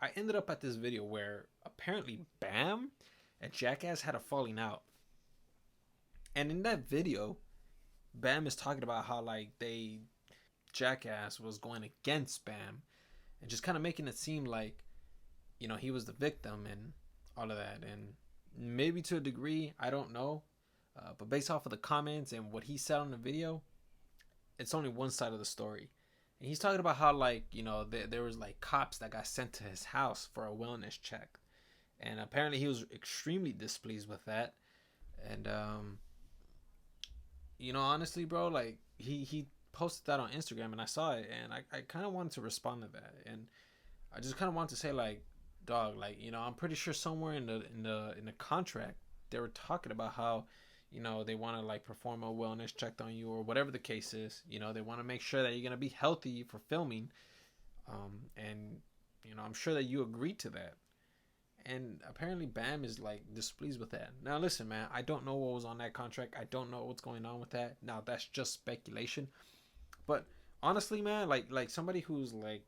I ended up at this video where apparently Bam and Jackass had a falling out. And in that video, Bam is talking about how like Jackass was going against Bam and just kind of making it seem like, he was the victim and all of that. And maybe to a degree, I don't know. But based off of the comments and what he said on the video, it's only one side of the story. And he's talking about how like, there was like cops that got sent to his house for a wellness check. And apparently he was extremely displeased with that. And honestly, bro, like he posted that on Instagram and I saw it and I kind of wanted to respond to that. And I just kind of wanted to say like, dog, like, I'm pretty sure somewhere in the contract they were talking about how, they want to like perform a wellness check on you or whatever the case is. They want to make sure that you're going to be healthy for filming. And I'm sure that you agreed to that. And apparently Bam is like displeased with that. Now listen, man, I don't know what was on that contract. I don't know what's going on with that. Now that's just speculation. But honestly, man, like somebody who's like,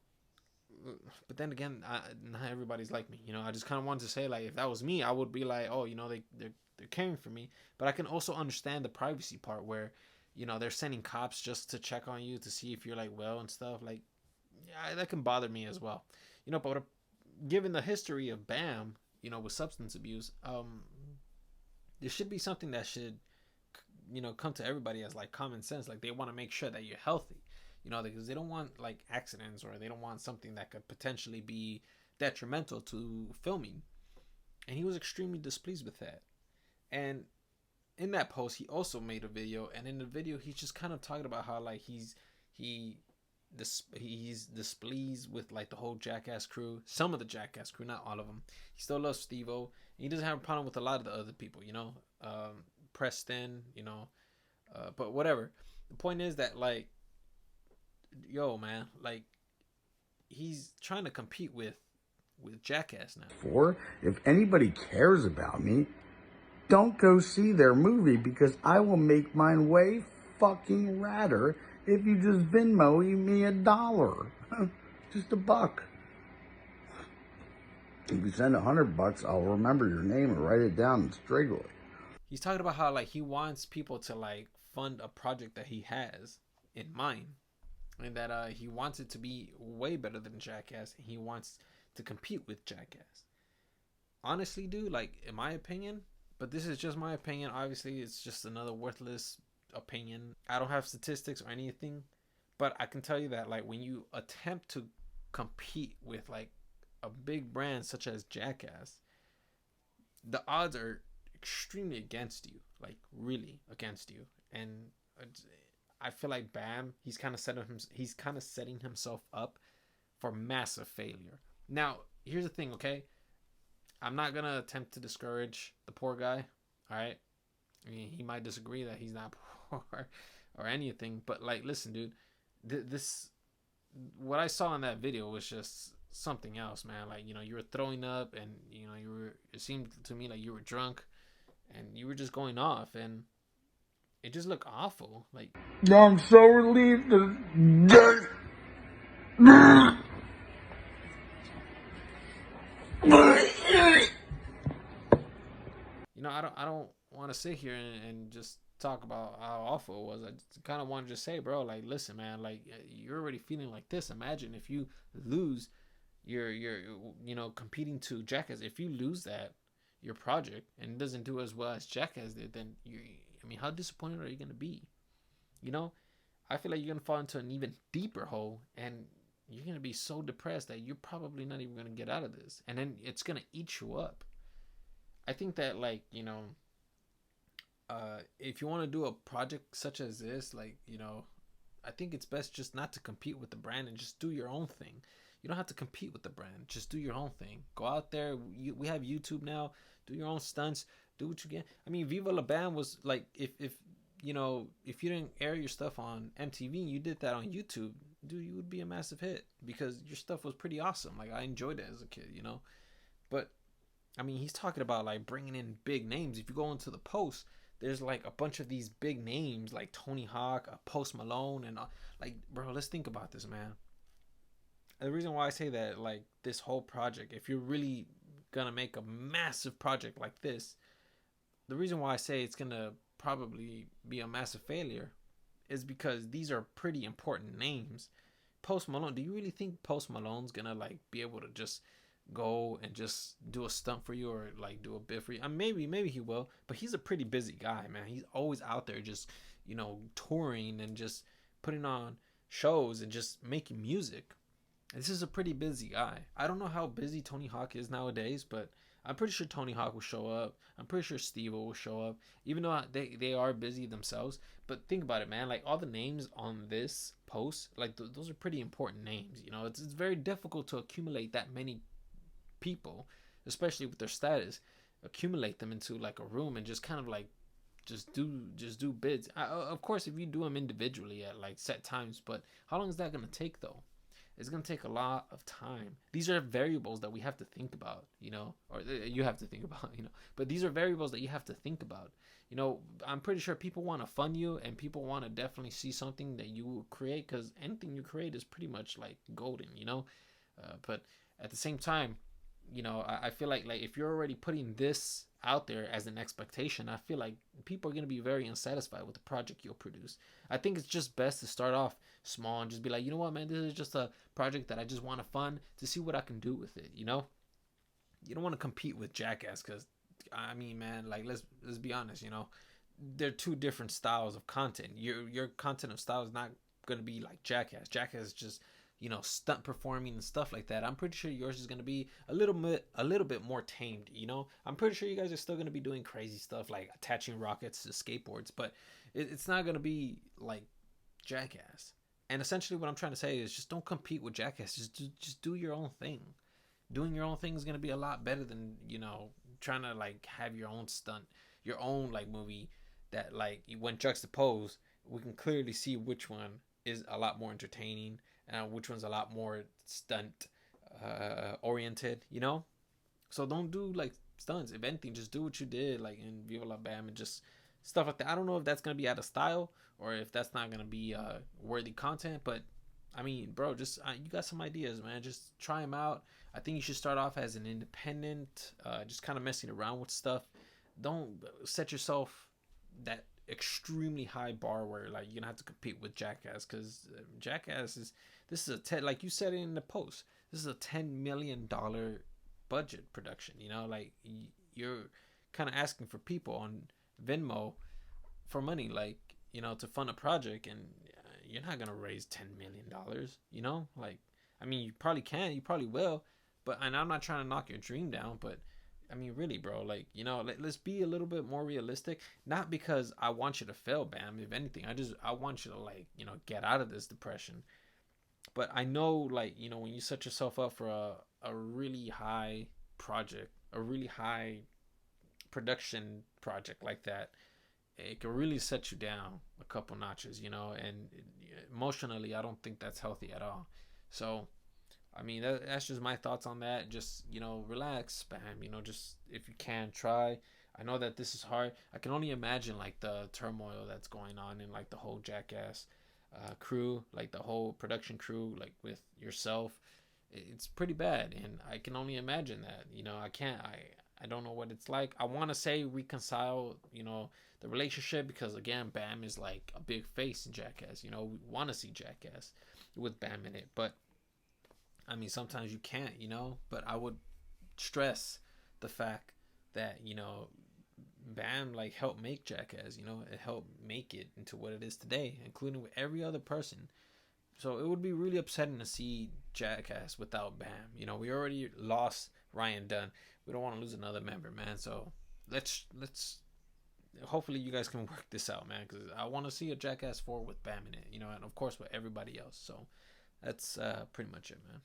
but then again, not everybody's like me. I just kind of wanted to say like, if that was me, I would be like, oh, they're caring for me. But I can also understand the privacy part where, they're sending cops just to check on you to see if you're like well and stuff. Like, yeah, that can bother me as well. But given the history of Bam, with substance abuse, there should be something that should, come to everybody as like common sense. Like they want to make sure that you're healthy, because they don't want like accidents or they don't want something that could potentially be detrimental to filming. And he was extremely displeased with that. And in that post, he also made a video, and in the video, he's just kind of talking about how like he's displeased with like the whole Jackass crew, some of the Jackass crew, not all of them. He still loves Steve-O. He doesn't have a problem with a lot of the other people, Preston, but whatever. The point is that like, yo, man, like he's trying to compete with Jackass now. For if anybody cares about me, don't go see their movie because I will make mine way fucking radder if you just Venmo me $1. Just $1. If you send $100, I'll remember your name and write it down straight away. He's talking about how like he wants people to like fund a project that he has in mind, and that he wants it to be way better than Jackass. He wants to compete with Jackass. Honestly, dude, like in my opinion, but this is just my opinion. Obviously, it's just another worthless opinion. I don't have statistics or anything, but I can tell you that like when you attempt to compete with like a big brand such as Jackass, the odds are extremely against you, like really against you. And I feel like Bam, he's kind of setting himself up for massive failure. Now, here's the thing, okay? I'm not gonna attempt to discourage the poor guy. All right, I mean, he might disagree that he's not poor or anything, but like, listen, dude, this what I saw in that video was just something else, man. Like, you were throwing up, and it seemed to me like you were drunk, and you were just going off, and it just looked awful. Like, I'm so relieved that I don't want to sit here and just talk about how awful it was. I kind of want to just say, bro, like, listen, man, like you're already feeling like this. Imagine if you lose your competing to Jackass. If you lose your project and it doesn't do as well as Jackass did, then how disappointed are you gonna be? I feel like you're gonna fall into an even deeper hole, and you're gonna be so depressed that you're probably not even gonna get out of this, and then it's gonna eat you up. I think that like if you want to do a project such as this, like I think it's best just not to compete with the brand and just do your own thing. You don't have to compete with the brand. Just do your own thing. Go out there. We have YouTube now. Do your own stunts. Do what you can. I mean, Viva La Bam was like, if you didn't air your stuff on MTV and you did that on YouTube, dude, you would be a massive hit because your stuff was pretty awesome. Like, I enjoyed it as a kid, But I mean, he's talking about like bringing in big names. If you go into the post, there's like a bunch of these big names like Tony Hawk, Post Malone, and like, bro, let's think about this, man. the reason why I say that, like, this whole project, if you're really gonna make a massive project like this, the reason why I say it's gonna probably be a massive failure is because these are pretty important names. Post Malone, do you really think Post Malone's gonna like be able to just go and just do a stunt for you or like do a bit for you? I mean, maybe he will, but he's a pretty busy guy, man. He's always out there just, touring and just putting on shows and just making music. This is a pretty busy guy. I don't know how busy Tony Hawk is nowadays, but I'm pretty sure Tony Hawk will show up. I'm pretty sure Steve will show up, even though they are busy themselves. But think about it, man. Like, all the names on this post, like, those are pretty important names. It's very difficult to accumulate that many people, especially with their status, accumulate them into like a room and just kind of like just do bids. Of course, if you do them individually at like set times, but how long is that gonna take though? It's going to take a lot of time. These are variables that we have to think about, or you have to think about, but these are variables that you have to think about. I'm pretty sure people want to fund you and people want to definitely see something that you create, because anything you create is pretty much like golden, but at the same time, I feel like if you're already putting this out there as an expectation, I feel like people are going to be very unsatisfied with the project you'll produce. I think it's just best to start off small and just be like, you know what, man, this is just a project that I just want to fund to see what I can do with it. You don't want to compete with Jackass, because I mean, man, like, let's be honest, they're two different styles of content. Your content of style is not going to be like Jackass. Jackass is just stunt performing and stuff like that. I'm pretty sure yours is going to be a little bit more tamed. I'm pretty sure you guys are still going to be doing crazy stuff like attaching rockets to skateboards, but it's not going to be like Jackass. And essentially what I'm trying to say is, just don't compete with Jackass. Just do your own thing. Doing your own thing is going to be a lot better than trying to like have your own stunt, your own like movie that, like, when juxtaposed, we can clearly see which one is a lot more entertaining and which one's a lot more stunt oriented. So don't do like stunts. If anything, just do what you did like in Viva La Bam and just stuff like that. I don't know if that's gonna be out of style or if that's not gonna be worthy content, but I mean, bro, just you got some ideas, man. Just try them out. I think you should start off as an independent, just kind of messing around with stuff. Don't set yourself that extremely high bar where like you're gonna have to compete with Jackass, because Jackass is this is like you said in the post, this is a $10 million budget production. Like, you're kind of asking for people on Venmo for money, like, to fund a project, and you're not gonna raise $10 million. Like, I mean, you probably can, you probably will, but, and I'm not trying to knock your dream down, but I mean, really, bro, like, let's be a little bit more realistic. Not because I want you to fail, Bam. If anything, I want you to, like, get out of this depression. But I know, like, when you set yourself up for a really high project, a really high production project like that, it can really set you down a couple notches, and emotionally, I don't think that's healthy at all. So, I mean, that's just my thoughts on that. Just, relax, spam, just if you can, try. I know that this is hard. I can only imagine, like, the turmoil that's going on in, like, the whole Jackass crew, like, the whole production crew, like, with yourself. It's pretty bad, and I can only imagine that. I don't know what it's like. I want to say reconcile, the relationship, because, again, Bam is, like, a big face in Jackass. We want to see Jackass with Bam in it, but I mean, sometimes you can't, but I would stress the fact that, Bam, like, helped make Jackass, it helped make it into what it is today, including with every other person. So it would be really upsetting to see Jackass without Bam. We already lost Ryan Dunn. We don't want to lose another member, man. So let's hopefully you guys can work this out, man, because I want to see a Jackass 4 with Bam in it, and of course with everybody else. So that's pretty much it, man.